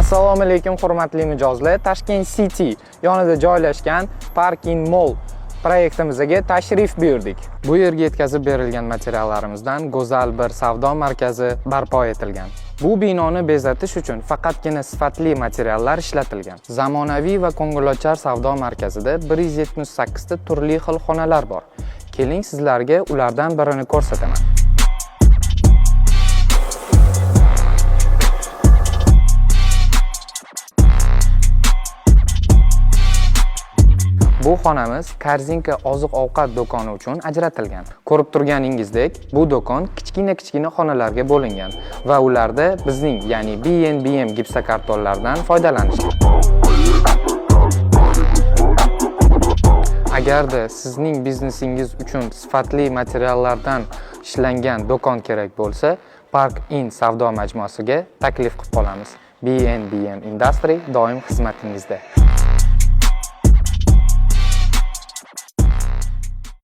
Assalomu alaykum hurmatli mijozlar. Tashkent City yonida joylashgan Parking Mall proyektimizga tashrif buyurdik. Bu yerga yetkazib berilgan materiallarimizdan go'zal bir savdo markazi barpo etilgan. Bu binoni bezatish uchun faqatgina sifatli materiallar ishlatilgan. Zamonaviy va ko'ngilochar savdo markazida 178 ta turli xil xonalar bor. Keling sizlarga ulardan birini ko'rsataman. Bu xonamiz Korzinka oziq-ovqat do'koni uchun ajratilgan. Ko'rib turganingizdek, bu do'kon kichkina xonalarga bo'lingan va ularda bizning, ya'ni BNBM gipsokartonlardan foydalanishgan. Agarda sizning biznesingiz uchun sifatli materiallardan ishlangan do'kon kerak bo'lsa, Park In savdo majmuasiga taklif qilib qolamiz. BNBM Industry doim xizmatingizda.